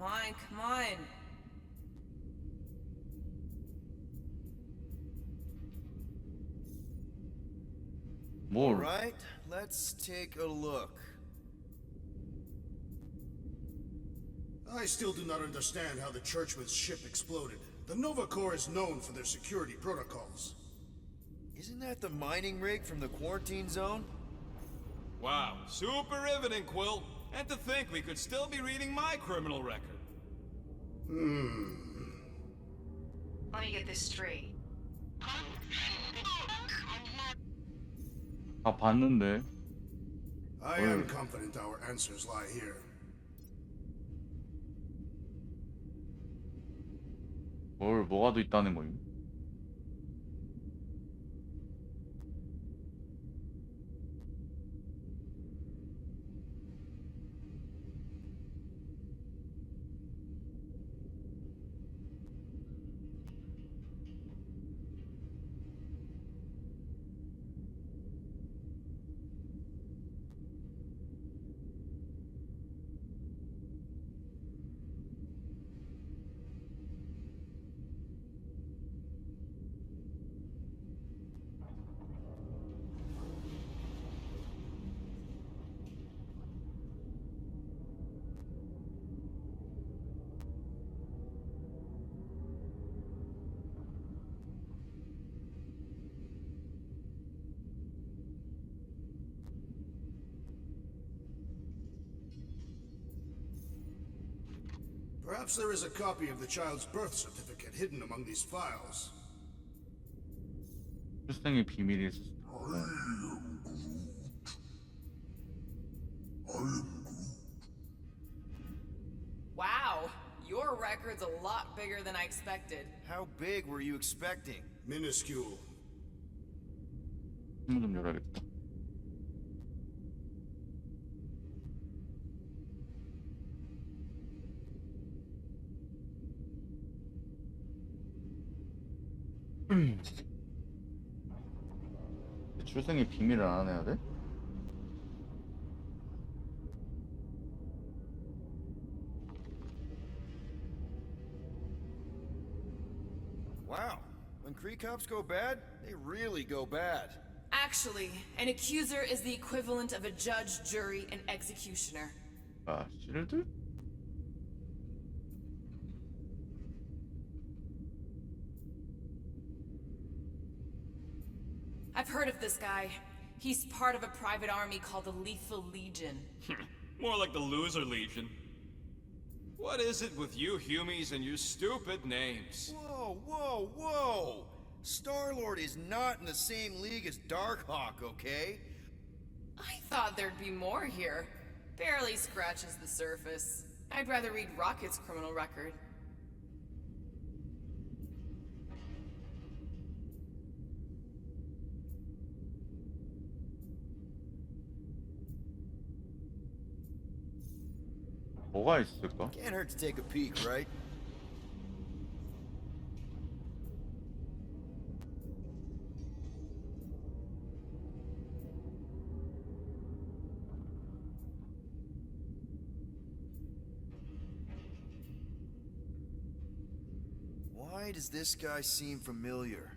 on, come on. 뭘? Alright, let's take a look. I still do not understand how the Churchman's ship exploded. The Nova Corps is known for their security protocols. Isn't that the mining rig from the quarantine zone? Wow, super riveting, Quill. And to think we could still be reading my criminal record. Let me get this straight. 다 봤는데. I am confident our answers lie here. 뭐가 더 있다는 거임? Perhaps there is a copy of the child's birth certificate hidden among these files. 출생의 비밀이 있을 수도. Wow, your record's a lot bigger than I expected. How big were you expecting? Minuscule. 신문 좀 열어야겠다. 출생의 비밀을 알아내야 돼? Wow, when Kree cops go bad, they really go bad. Actually, an accuser is the equivalent of a judge, jury, and executioner. 아, 실드? I've heard of this guy. He's part of a private army called the Lethal Legion. More like the Loser Legion. What is it with you Humies and your stupid names? Whoa, whoa, whoa! Star-Lord is not in the same league as Darkhawk, okay? I thought there'd be more here. Barely scratches the surface. I'd rather read Rocket's criminal record. 뭐가 있을까? Can't hurt to take a peek, right? Why does this guy seem familiar?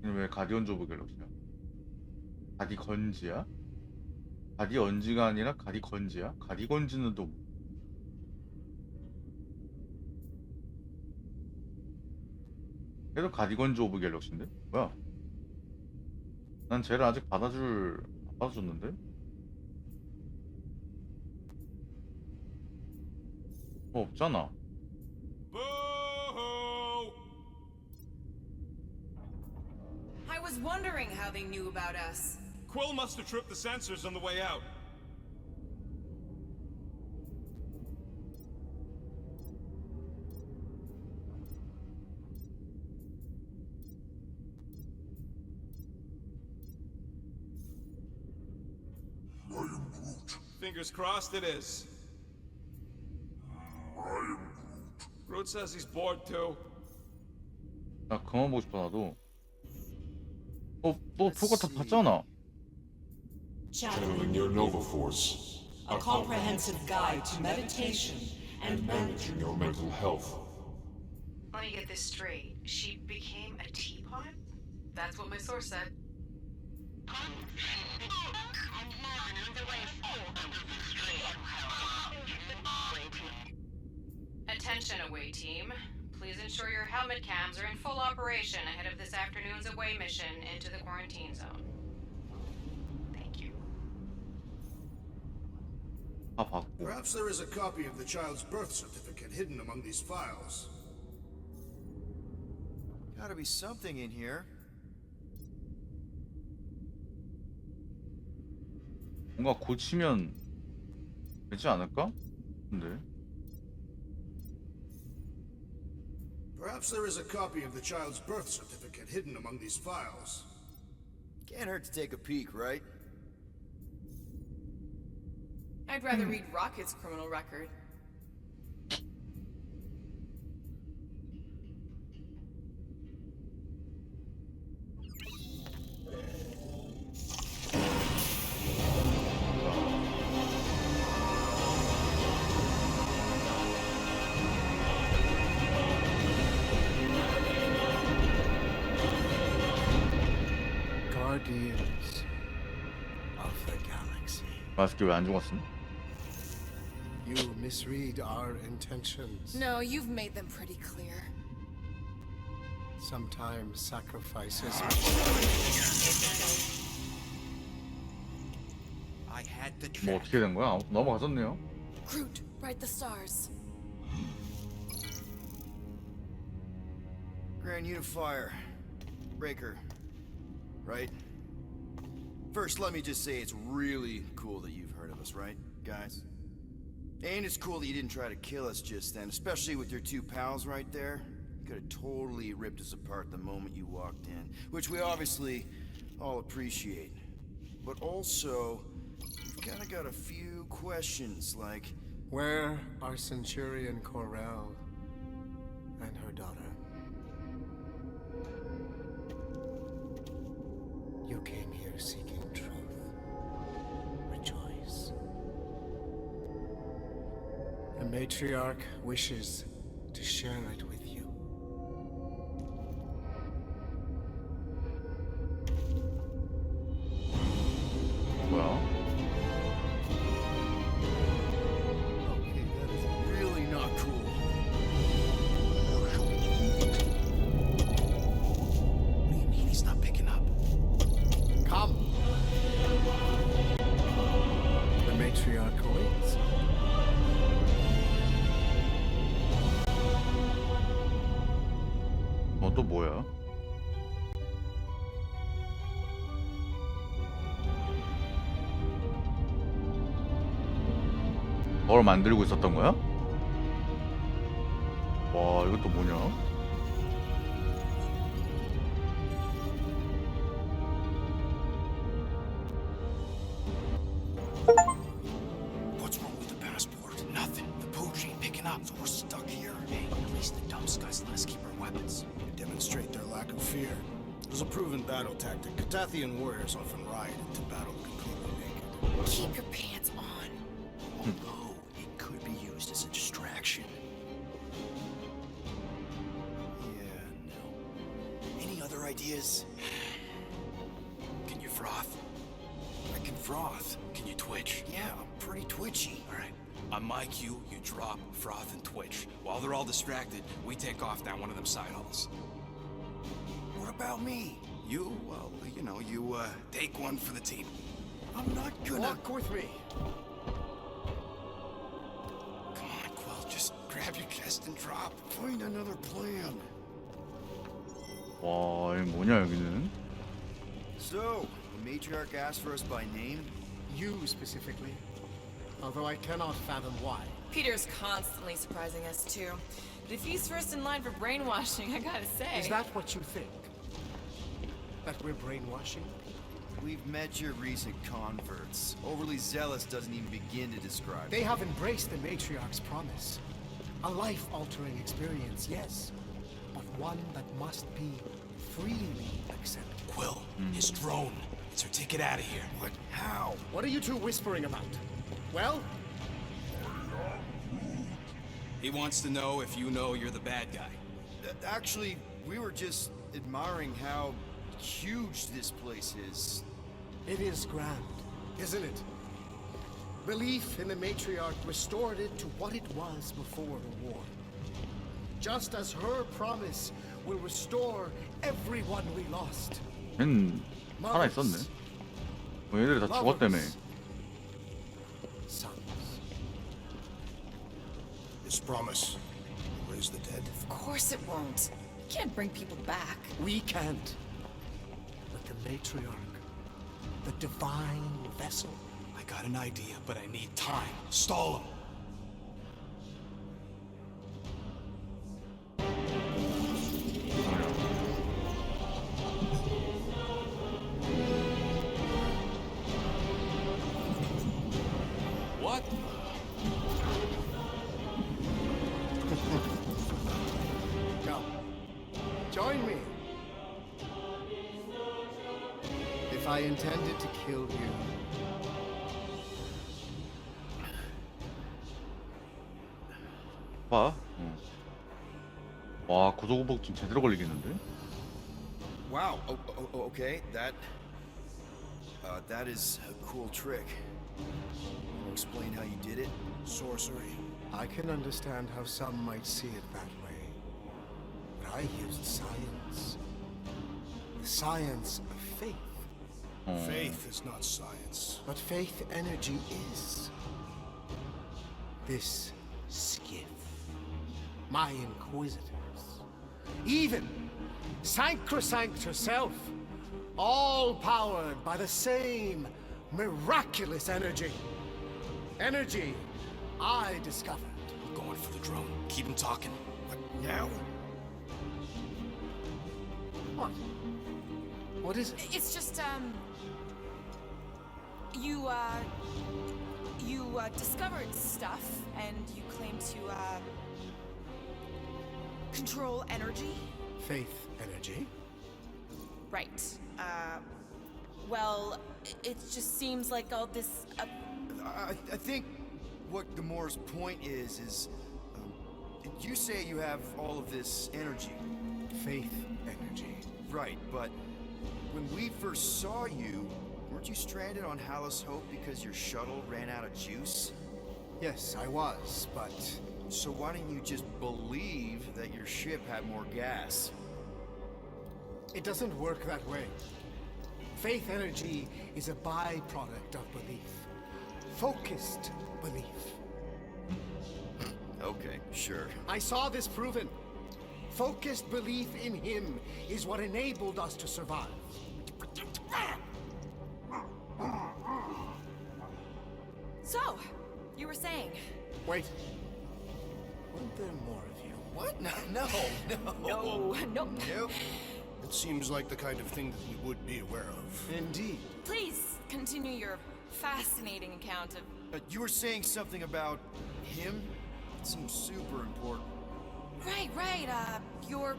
왜 가디언즈 오브 갤럭시야? 가디건지야? 가디언즈가 아니라 가디건지야? 가디건지는 또 그래도 가디건즈 오브 갤럭시인데? 뭐야? 난 쟤를 아직 안 받아줬는데? 없잖아. Boo-hoo! I was wondering how they knew about us. Quill must have tripped the sensors on the way out. Fingers crossed it is. Groot says he's bored too. 나 그만 보고 싶어 나도. 너 그거 다 봤잖아. Channeling your Nova Force. a comprehensive guide to meditation and managing your mental health. Let me get this straight. She became a teapot? That's what my source said. Attention, away team. Please ensure your helmet cams are in full operation ahead of this afternoon's away mission into the quarantine zone. Thank you. 다 받고. Perhaps there is a copy of the child's birth certificate hidden among these files. Gotta be something in here. 뭔가 고치면 되지 않을까? 근데 Perhaps there is a copy of the child's birth certificate hidden among these files. Can't hurt to take a peek, right? I'd rather read Rocket's criminal record. Guardians of the Galaxy. 마스크 왜 안 죽었음? You misread our intentions. No, you've made them pretty clear. Sometimes sacrifices. I had the 뭐 어떻게 된 거야? 넘어가셨네요. Groot, write the stars. Grand Unifier. Breaker. Right? First, let me just say it's really cool that you've heard of us, right, guys? And it's cool that you didn't try to kill us just then, especially with your two pals right there. You could have totally ripped us apart the moment you walked in, which we obviously all appreciate. But also, we've kind of got a few questions, like... Where are Centurion Corell and her daughter? You came here seeking truth. Rejoice. The matriarch wishes to share it with you. 뭐야? Okay, that is really not cool. What do you mean he's not picking up? Come! The matriarch awaits. 또 뭐야? 뭘 만들고 있었던 거야? 와, 이것도 뭐냐? What's wrong with the passport? Nothing. The pooch ain't picking up, so we're stuck here. Hey, at least the dumb guys let us keep our weapons. Demonstrate their lack of fear. It was a proven battle tactic. Katathian warriors often ride into battle completely naked. Keep your pants on. Although, it could be used as a distraction. Yeah, no. Any other ideas? Can you froth? I can froth. Can you twitch? Yeah, I'm pretty twitchy. All right. On my cue, you drop, froth, and twitch. While they're all distracted, we take off down one of them side halls. What about me? You, well, you know, you, take one for the team. I'm not gonna... Walk with me. Come on, Quill, just grab your chest and drop. Find another plan. 와, 이게 뭐냐 여기는? So, the matriarch asked for us by name? You specifically. Although I cannot fathom why. Peter's constantly surprising us too. But if he's first in line for brainwashing, I gotta say... Is that what you think? That we're brainwashing? We've met your recent converts. Overly zealous doesn't even begin to describe They it. have embraced the matriarch's promise. A life-altering experience, yes. But one that must be freely accepted. Quill, his drone. It's her ticket out of here. What? How? What are you two whispering about? Well, He wants to know if you know you're the bad guy. Actually, we were just admiring how huge this place is. it is grand, isn't it? Belief in the matriarch restored it to what it was before the war. Just as her promise will restore everyone we lost. 걘 살아있었네. 얘들이 다 죽었다며. Sons. His promise will raise the dead. Of course it won't. You can't bring people back. We can't. But the matriarch, the divine vessel, I got an idea, but I need time. Stall him. What? come, join me. If I intended to kill you, 봐. 와, 고소고복증 제대로 걸리겠는데? Wow. Okay. That is a cool trick. Can you explain how you did it? Sorcery. I can understand how some might see it that way. But I used science. The science of faith. Faith is not science. But faith energy is. This skiff. My inquisitors. Even Sancrosanct herself. All powered by the same miraculous energy. Energy I discovered. I'm going for the drone. Keep him talking. What now? What? What is it? It's just, you discovered stuff, and you claim to, control energy? Faith energy? Right. Well, it just seems like all this, I think what Gamora's point is you say you have all of this energy. Faith energy. Right, but when we first saw you, weren't you stranded on Hallis Hope because your shuttle ran out of juice? Yes, I was, but So why didn't you just believe that your ship had more gas? it doesn't work that way. Faith energy is a byproduct of belief. Focused belief. Okay, sure. I saw this proven. Focused belief in him is what enabled us to survive. So, you were saying. Wait. Weren't there more of you? What? No. No, nope. Nope. It seems like the kind of thing that we would be aware of. Indeed. Please continue your fascinating account of. You were saying something about him? It seems super important. Right, your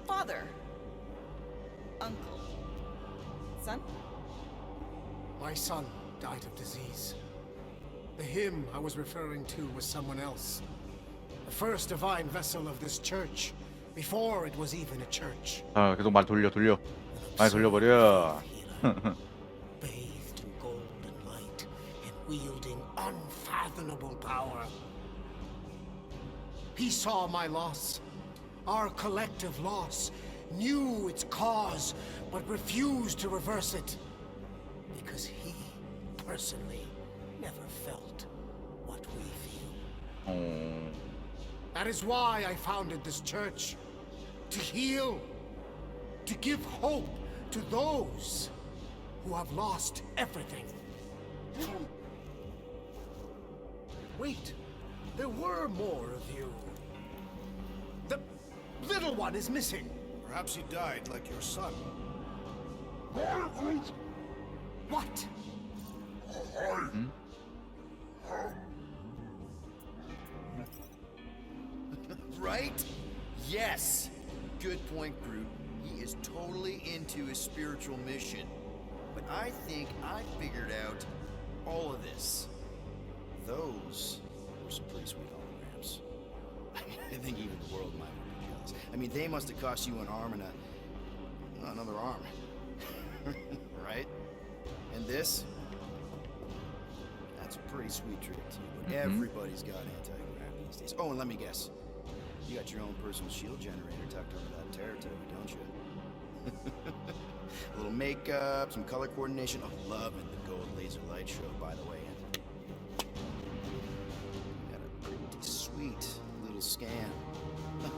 father. Uncle. Son? My son died of disease. The him I was referring to was someone else. The first divine vessel of this church, before it was even a church. 아, 계속 말 돌려. 말 돌려버려. Bathed in golden light and wielding unfathomable power. He saw my loss, our collective loss, knew its cause, but refused to reverse it. Because he, personally, never felt what we feel. That is why I founded this church. To heal. To give hope to those who have lost everything. Wait, there were more of you. The little one is missing. Perhaps he died like your son. What? Right? Yes. Good point, Groot. He is totally into his spiritual mission. But I think I figured out all of this. those were some pretty sweet holograms. I think even the world might be jealous. I mean, they must have cost you an arm and another arm. Right? And this? That's a pretty sweet trick too, but everybody's got anti-grav these days. Oh, and let me guess. You got your own personal shield generator tucked under that territory, don't you? A little makeup, some color coordination. Oh, loving the gold laser light show, by the way. Got a pretty sweet little scan.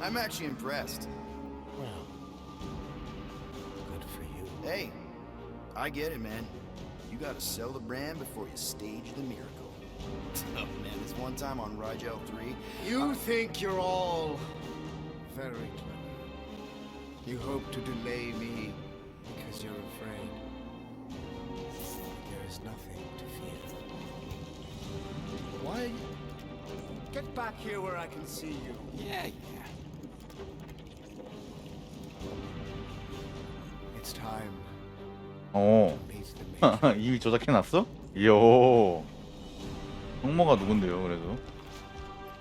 I'm actually impressed. Well, good for you. Hey, I get it, man. You gotta sell the brand before you stage the miracle. Oh, man, this one time on Rigel 3... You think you're all very clever. You hope to delay me because you're afraid. There is nothing to fear. Why? Get back here where I can see you. Yeah. It's time 어. to meet the major. 이미 조작해놨어? 이요. 형모가 누군데요, 그래도?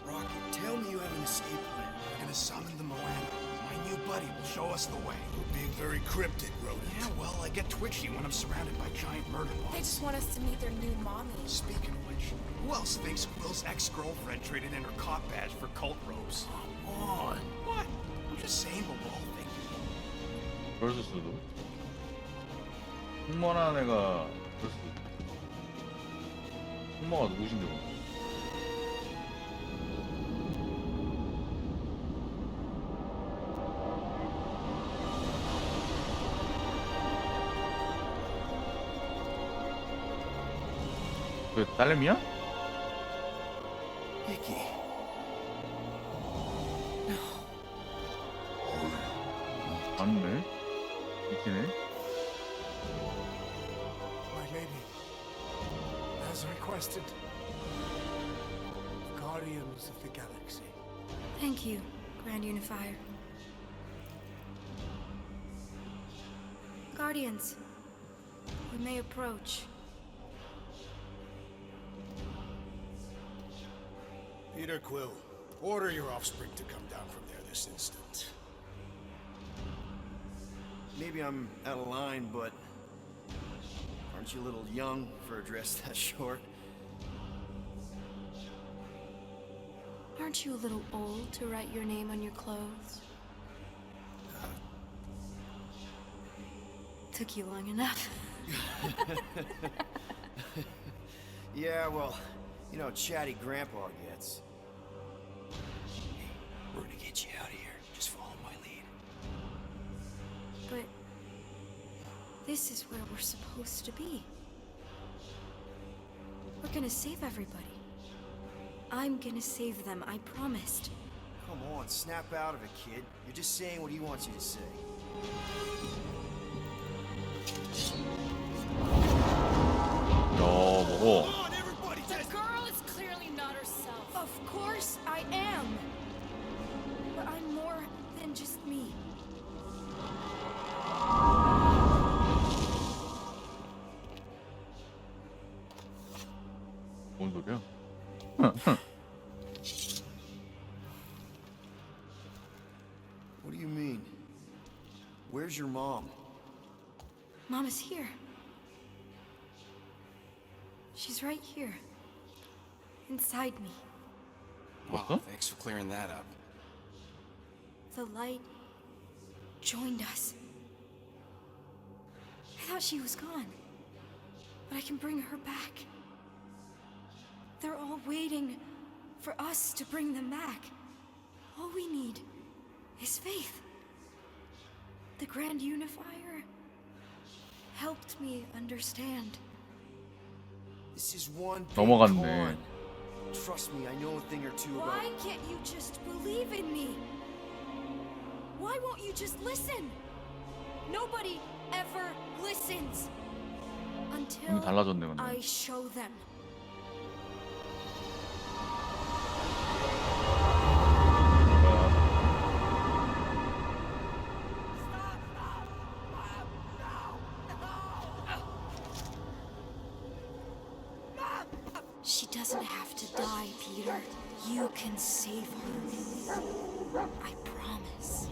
Rocket, tell me you have an escape plan. We're gonna summon the Moana. My new buddy will show us the way. You're being very cryptic, Rodent. Yeah, well, I get twitchy when I'm surrounded by giant murder They bots. just want us to meet their new mommy. Speaking of which, who else thinks Will's ex-girlfriend traded in her cop badge for cult robes? Come on. What? I'm just saying what we're all thinking. 그럴 수도. 홍모라는 애가 그럴 수도. 홍모가 누구신데 뭐. 그 딸내미야? Icky. 맞네. 있기네. My lady, as requested, Guardians of the Galaxy. Thank you, Grand Unifier. Guardians, we may approach. Peter Quill, order your offspring to come down from there this instant. Maybe I'm out of line, but aren't you a little young for a dress that short? Aren't you a little old to write your name on your clothes? Took you long enough. Yeah, well, you know how chatty Grandpa gets. Hey, we're gonna get you out of here. Just follow my lead. But this is where we're supposed to be. We're gonna save everybody. I'm gonna save them, I promised. Come on, snap out of it, kid. You're just saying what he wants you to say. 야, 뭐고? The girl is clearly not herself. Of course I am. But I'm more than just me. 뭔 소리야? What do you mean? Where's your mom? Mom is here. She's right here. Inside me. Wow, thanks for clearing that up. The light joined us. I thought she was gone. But I can bring her back. They're all waiting for us to bring them back. All we need is faith. The Grand Unifier helped me understand. This is one big 넘어갔네. con. Trust me, I know a thing or two about... Why can't you just believe in me? Why won't you just listen? Nobody ever listens until 달라졌네, 근데. I show them. She doesn't have to die, Peter. You can save her. I promise.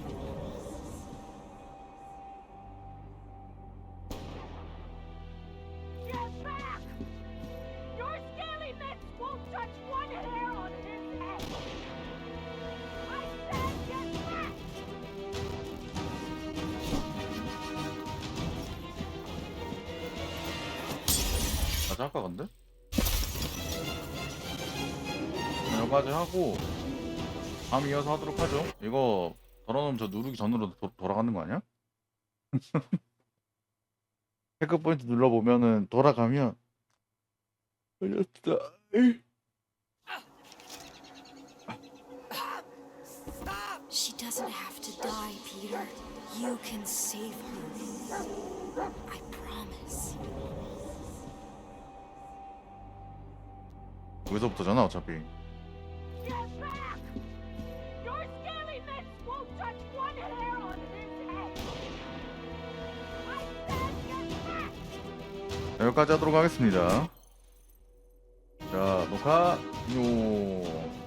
Get back! Your scaly mitts won't touch one hair on his head! I said get back! 맞아, 아까 간대? 여기까지 하고 다음 이어서 하도록 하죠. 이거 덜어놓으면 저 누르기 전으로 돌아가는 거 아니야? 체크 포인트 눌러보면은 돌아가면 걸렸다. She doesn't have to die, Peter. You can save her. I promise. 여기서부터잖아 어차피. Get back! Your scaly mitts won't touch one hair on his head! I said get back! 여기까지 하도록 하겠습니다. 자, 녹화 요.